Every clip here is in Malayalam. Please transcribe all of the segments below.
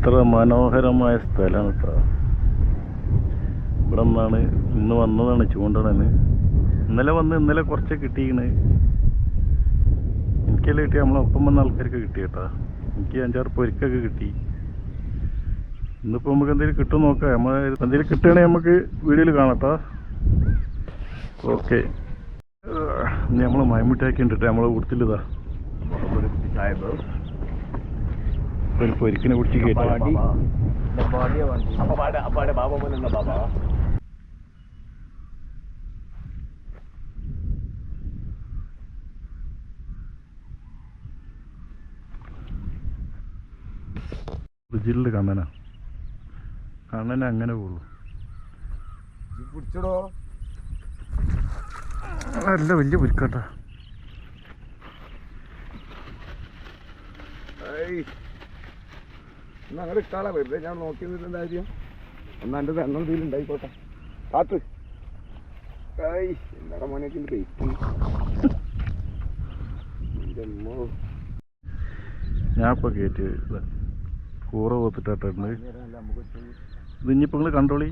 എത്ര മനോഹരമായ സ്ഥലമാണ് കേട്ടോ. ഇവിടെ നിന്നാണ് ഇന്ന് വന്നതാണ് ചൂണ്ടണന്. ഇന്നലെ കുറച്ച് കിട്ടിയാണ്. എനിക്കെല്ലാം കിട്ടി, നമ്മളൊപ്പം വന്ന ആൾക്കാർക്ക് കിട്ടി കേട്ടോ. എനിക്ക് 5-6 പൊരിക്കൊക്കെ കിട്ടി. ഇന്നിപ്പോൾ നമുക്ക് എന്തെങ്കിലും കിട്ടും നോക്കാം. നമ്മൾ എന്തെങ്കിലും കിട്ടുകയാണെങ്കിൽ നമുക്ക് വീഡിയോയിൽ കാണാം കേട്ടോ. ഓക്കെ, നമ്മൾ മയമുട്ടാക്കി ഉണ്ടിട്ട് നമ്മളെ കൊടുത്തില്ലതാ ഒരു പൊരിക്കിനെ പിടിച്ച് കയറ്റി. ജില്ല് കണ്ണന അങ്ങനെ പോകുള്ളൂ. നല്ല വലിയ പൊരിക്കാട്ടാ. അങ്ങനെ ഇട്ടാളാ വെറുതെ ഞാൻ നോക്കി നിന്നിട്ട് കാര്യം. എന്നാ എൻ്റെ എണ്ണം ഇതിൽ ഉണ്ടായിക്കോട്ടെ. കാത്ത് എന്താ മോനൊക്കെ വെയിറ്റ്. ഞാൻ ഇപ്പൊ കയറ്റി കൂറ പോത്തിട്ടുണ്ട്. ഇത് ഇനിയിപ്പോൾ നിങ്ങൾ കണ്ടോളി.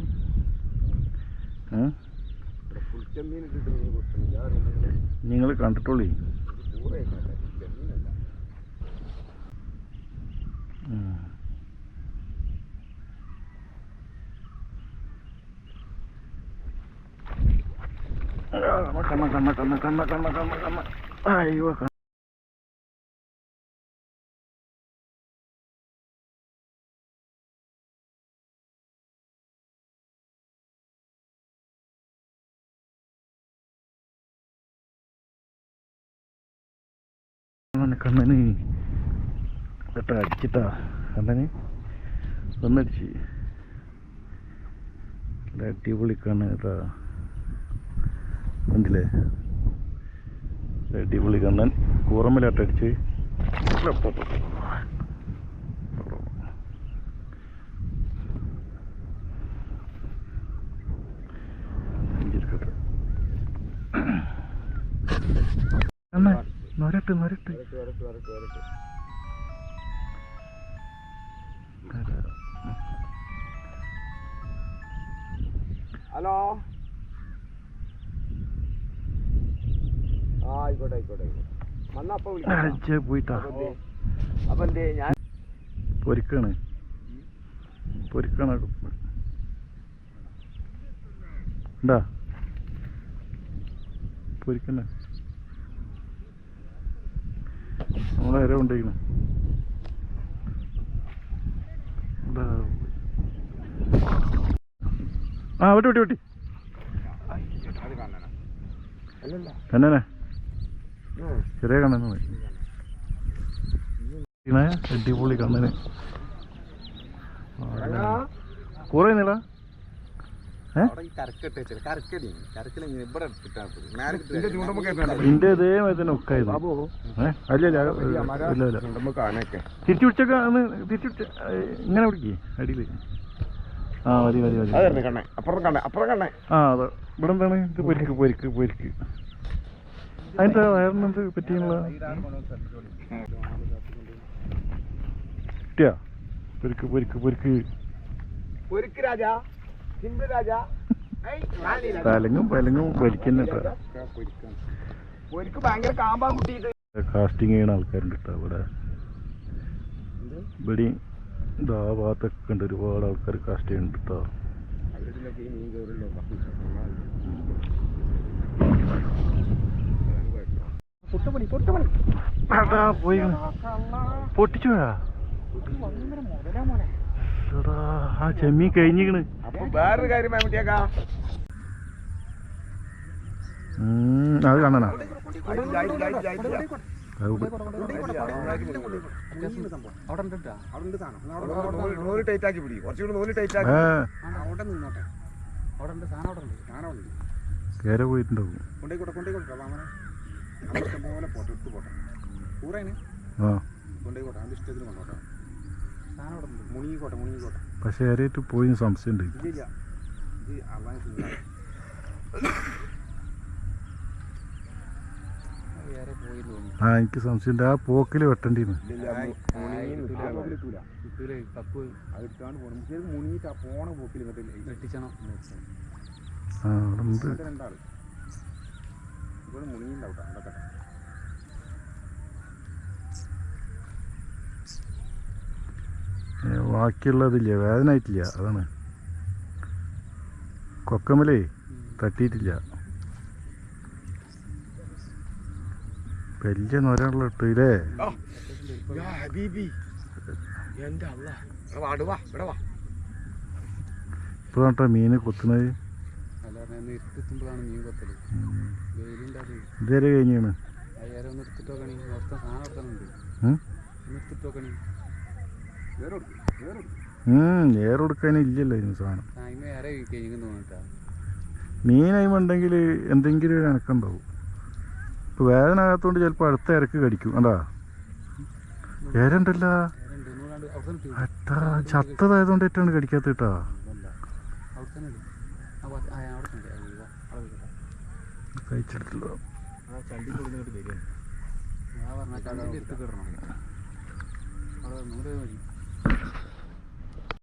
നിങ്ങൾ കണ്ടിട്ടോളി. അയ്യോ, കണ്ണന് കേട്ടാ അടിച്ചിട്ടാ. കണ്ണന് ഒന്നടിച്ച് അടിപൊളി കണ്ണ് കേട്ടാ. എന്തില്ലേ അടിപൊളി കണ്ണൻ കൂറമ്മലാട്ടടിച്ച്. നൊരട്ട് ഹലോ. ആയിക്കോട്ടെ പോയിട്ടാ. അപ്പൊ എന്തേ ഞാൻ പൊരിക്കാണ് ഉണ്ടാ പൊരിക്കണേ. നമ്മളെ കൊണ്ടിരിക്കണം. ആ വെട്ടി കണ്ണനെ ചെറിയ കണ്ണന് അടിപൊളി കണ്ണന്. കുറയുന്നില്ല. ഇതിന്റെ ഇതേമാതിരി തന്നെ ഒക്കായത്. തിരിച്ചു പിടിച്ചൊക്കെ തിരിച്ചു പിടിച്ച ഇങ്ങനെ പിടിക്കേ അടിയില്. ആ മതി. ആ അതെ. ഇവിടെ എന്താണ് ഇത്? പൊരിക്ക്. അതിന്റെ വയറിനെന്ത് പറ്റിയുള്ള കിട്ടിയാ? പൊരിക്ക് രാജാ. പലങ്ങും വലിക്കുന്നുണ്ട്. കാസ്റ്റിംഗ് ചെയ്യുന്ന ആൾക്കാരുണ്ട് കേട്ടോ ഇവിടെ. ഇവിടെ ഇതാ ഭാഗത്തൊക്കെ ഉണ്ട് ഒരുപാട് ആൾക്കാർ കാസ്റ്റ് ചെയ്യുന്നുണ്ട് കേട്ടോ. പോയി പൊട്ടിച്ചു പോയാ. ആ ചെമ്മീൻ കഴിഞ്ഞിക്കണ്. വേറൊരു കാര്യം അത് കാണാനാ. കേര പോയിട്ടുണ്ടാവും. പക്ഷെ ഏറെയായിട്ട് പോയി സംശയമുണ്ട്. ആ എനിക്ക് സംശയമുണ്ട് ആ പോക്കിൽ വെട്ടേണ്ടിന്ന് മുങ്ങിട്ട് ആ പോണ പോക്കിൽ വെട്ടിച്ചണം ആ അവിടെ ഉണ്ട് രണ്ടാള് ഇവിടെ മുങ്ങിണ്ടാവട്ടെ അതൊക്കെ ബാക്കിയുള്ളതില്ല വേദന ആയിട്ടില്ല അതാണ് കൊക്കമലേ തട്ടിയിട്ടില്ല വലിയ നൊരയുള്ള ഇട്ടില്ലേ ഇപ്പൊ കേട്ടോ മീന് കൊത്തുന്നത് ഇതുവരെ കഴിഞ്ഞാണ് ഏറെടുക്കാൻ ഇല്ലല്ലോ ഇതിന് സാധനം മീനായിമുണ്ടെങ്കിൽ എന്തെങ്കിലും ഒരു അനക്കുണ്ടാവും ഇപ്പൊ വേദന ആകാത്തോണ്ട് ചിലപ്പോ അടുത്ത ഇരക്ക് കടിക്കും അതാ ഏരണ്ടല്ല അട്ടാ ചത്തതായതുകൊണ്ട് ഏറ്റവും കടിക്കാത്ത കേട്ടാ കഴിച്ചെടുത്തല്ലോ ചണ്ടി